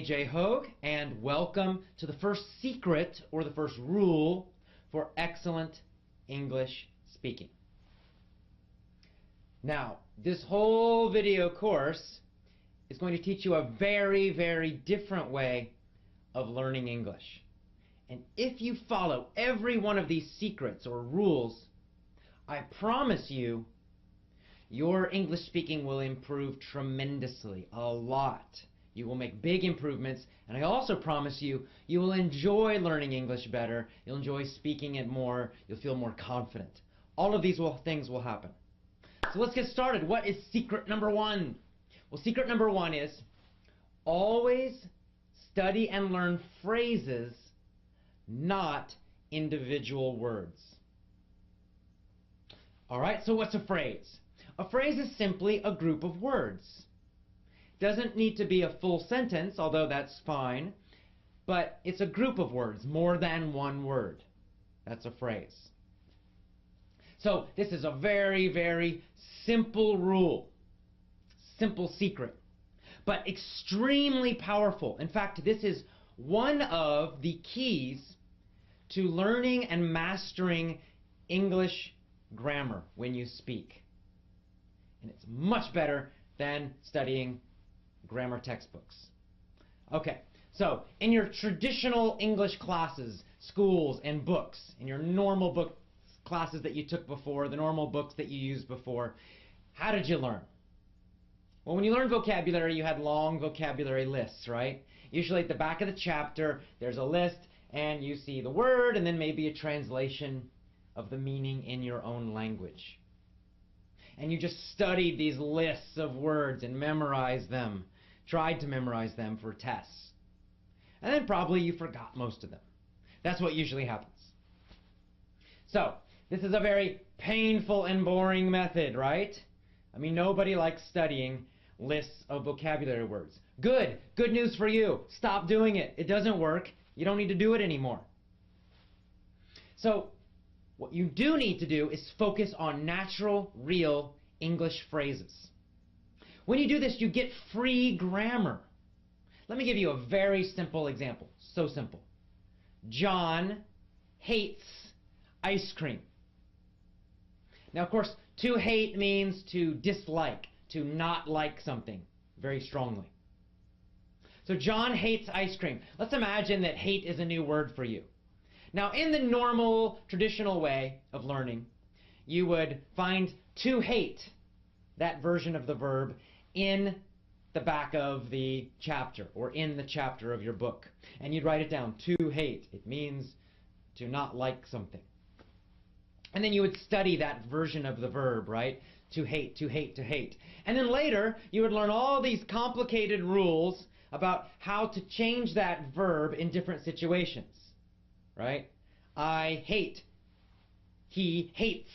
J. Hogue, and welcome to the first secret or the first rule for excellent English speaking. Now, this whole video course is going to teach you a very, very different way of learning English. And if you follow every one of these secrets or rules, I promise you, your English speaking will improve tremendously, a lot. You will make big improvements, and I also promise you, you will enjoy learning English better, you'll enjoy speaking it more, you'll feel more confident. All of these things will happen. So let's get started. What is secret number one? Well, secret number one is always study and learn phrases, not individual words. Alright, so what's a phrase? A phrase is simply a group of words. Doesn't need to be a full sentence, although that's fine, but it's a group of words, more than one word. That's a phrase. So this is a very, very simple rule, simple secret, but extremely powerful. In fact, this is one of the keys to learning and mastering English grammar when you speak. And it's much better than studying grammar textbooks. Okay, so in your traditional English classes, schools, and books, in your normal book classes that you took before, the normal books that you used before, how did you learn? Well, when you learned vocabulary, you had long vocabulary lists, right? Usually at the back of the chapter, there's a list, and you see the word, and then maybe a translation of the meaning in your own language. And you just studied these lists of words and memorized them, tried to memorize them for tests. And then probably you forgot most of them. That's what usually happens. So, this is a very painful and boring method, right? I mean, nobody likes studying lists of vocabulary words. Good news for you. Stop doing it. It doesn't work. You don't need to do it anymore. So, what you do need to do is focus on natural, real English phrases. When you do this, you get free grammar. Let me give you a very simple example. So simple. John hates ice cream. Now, of course, to hate means to dislike, to not like something very strongly. So John hates ice cream. Let's imagine that hate is a new word for you. Now, in the normal, traditional way of learning, you would find to hate, that version of the verb, in the back of the chapter or in the chapter of your book. And you'd write it down, to hate. It means to not like something. And then you would study that version of the verb, right? To hate, to hate, to hate. And then later, you would learn all these complicated rules about how to change that verb in different situations. Right? I hate. He hates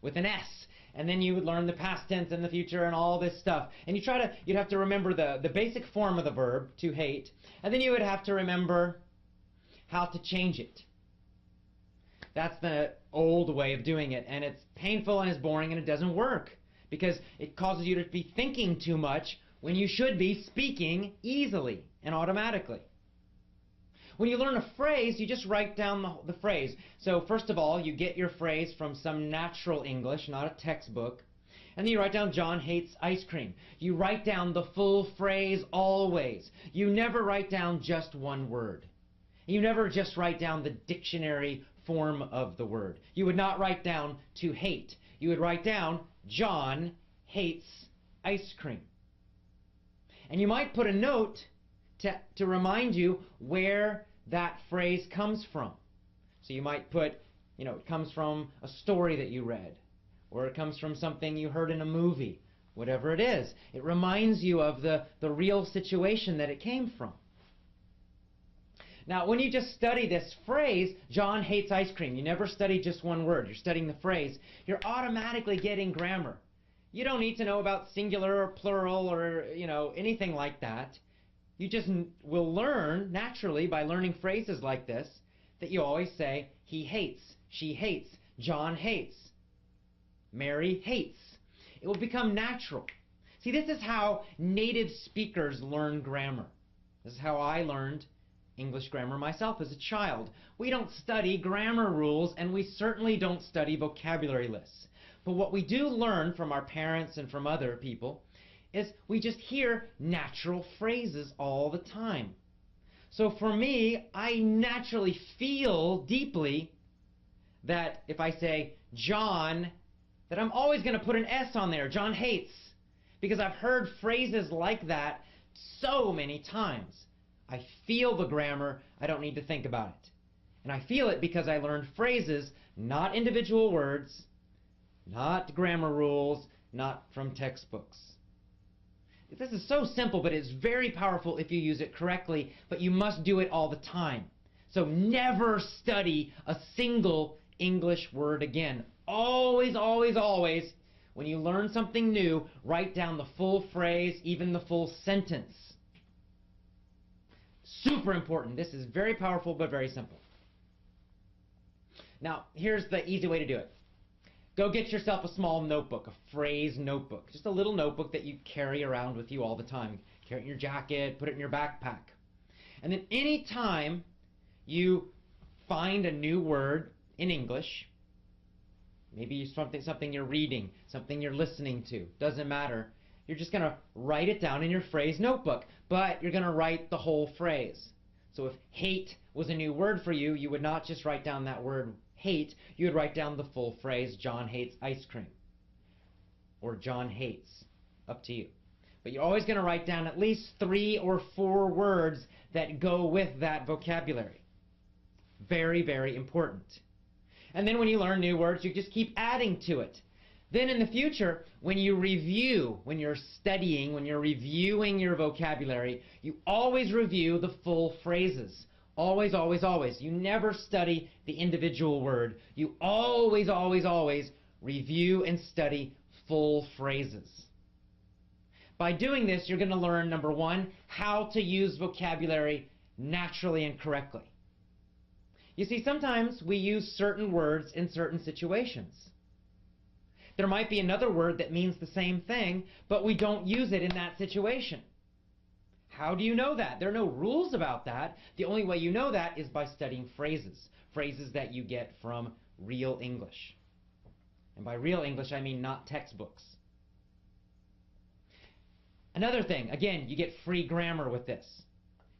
with an S. And then you would learn the past tense and the future and all this stuff. And you'd have to remember the basic form of the verb, to hate. And then you would have to remember how to change it. That's the old way of doing it. And it's painful and it's boring and it doesn't work. Because it causes you to be thinking too much when you should be speaking easily and automatically. When you learn a phrase, you just write down the phrase. So first of all, you get your phrase from some natural English, not a textbook. And then you write down, John hates ice cream. You write down the full phrase always. You never write down just one word. You never just write down the dictionary form of the word. You would not write down to hate. You would write down, John hates ice cream. And you might put a note to remind you where that phrase comes from. So you might put, it comes from a story that you read, or it comes from something you heard in a movie, whatever it is. It reminds you of the real situation that it came from. Now, when you just study this phrase, John hates ice cream, you never study just one word, you're studying the phrase, you're automatically getting grammar. You don't need to know about singular or plural or, anything like that. You just will learn naturally by learning phrases like this that you always say, he hates, she hates, John hates, Mary hates. It will become natural. See, this is how native speakers learn grammar. This is how I learned English grammar myself as a child. We don't study grammar rules, and we certainly don't study vocabulary lists. But what we do learn from our parents and from other people is we just hear natural phrases all the time. So for me, I naturally feel deeply that if I say John, that I'm always going to put an S on there, John hates, because I've heard phrases like that so many times. I feel the grammar, I don't need to think about it. And I feel it because I learned phrases, not individual words, not grammar rules, not from textbooks. This is so simple, but it's very powerful if you use it correctly, but you must do it all the time. So never study a single English word again. Always, always, always, when you learn something new, write down the full phrase, even the full sentence. Super important. This is very powerful, but very simple. Now, here's the easy way to do it. Go get yourself a small notebook, a phrase notebook. Just a little notebook that you carry around with you all the time. Carry it in your jacket, put it in your backpack. And then any time you find a new word in English, maybe something you're reading, something you're listening to, doesn't matter. You're just going to write it down in your phrase notebook, but you're going to write the whole phrase. So if hate was a new word for you, you would not just write down that word hate, you would write down the full phrase, John hates ice cream, or John hates, up to you. But you're always going to write down at least 3 or 4 words that go with that vocabulary. Very, very important. And then when you learn new words, you just keep adding to it. Then in the future, when you review, when you're studying, when you're reviewing your vocabulary, you always review the full phrases. Always, always, always. You never study the individual word. You always, always, always review and study full phrases. By doing this, you're going to learn, number 1, how to use vocabulary naturally and correctly. You see, sometimes we use certain words in certain situations. There might be another word that means the same thing, but we don't use it in that situation. How do you know that? There are no rules about that. The only way you know that is by studying phrases. Phrases that you get from real English. And by real English, I mean not textbooks. Another thing, again, you get free grammar with this.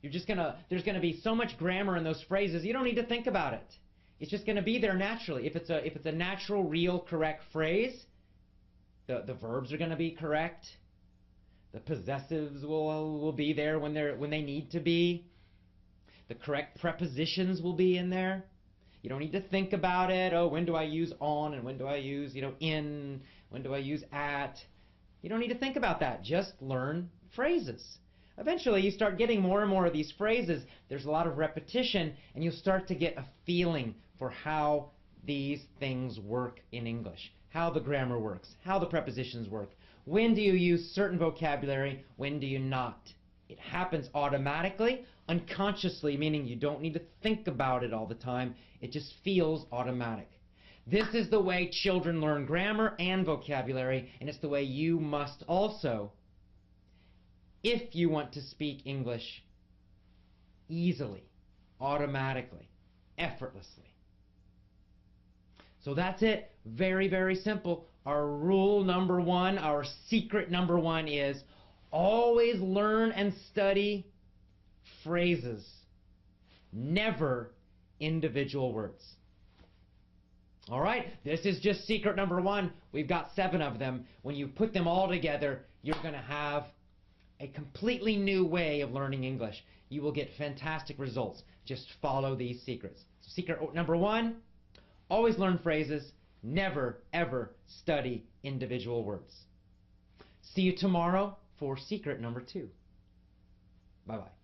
There's going to be so much grammar in those phrases, you don't need to think about it. It's just going to be there naturally. If it's a natural, real, correct phrase, the verbs are going to be correct. The possessives will be there when they need to be. The correct prepositions will be in there. You don't need to think about it. Oh, when do I use on and when do I use, in? When do I use at? You don't need to think about that. Just learn phrases. Eventually, you start getting more and more of these phrases. There's a lot of repetition, and you'll start to get a feeling for how these things work in English, how the grammar works, how the prepositions work. When do you use certain vocabulary? When do you not? It happens automatically, unconsciously, meaning you don't need to think about it all the time. It just feels automatic. This is the way children learn grammar and vocabulary, and it's the way you must also, if you want to speak English easily, automatically, effortlessly. So that's it. Very, very simple. Our rule number 1, our secret number 1 is always learn and study phrases, never individual words. All right, this is just secret number 1. We've got 7 of them. When you put them all together, you're going to have a completely new way of learning English. You will get fantastic results. Just follow these secrets. Secret number 1, always learn phrases, never, ever study individual words. See you tomorrow for secret number 2. Bye-bye.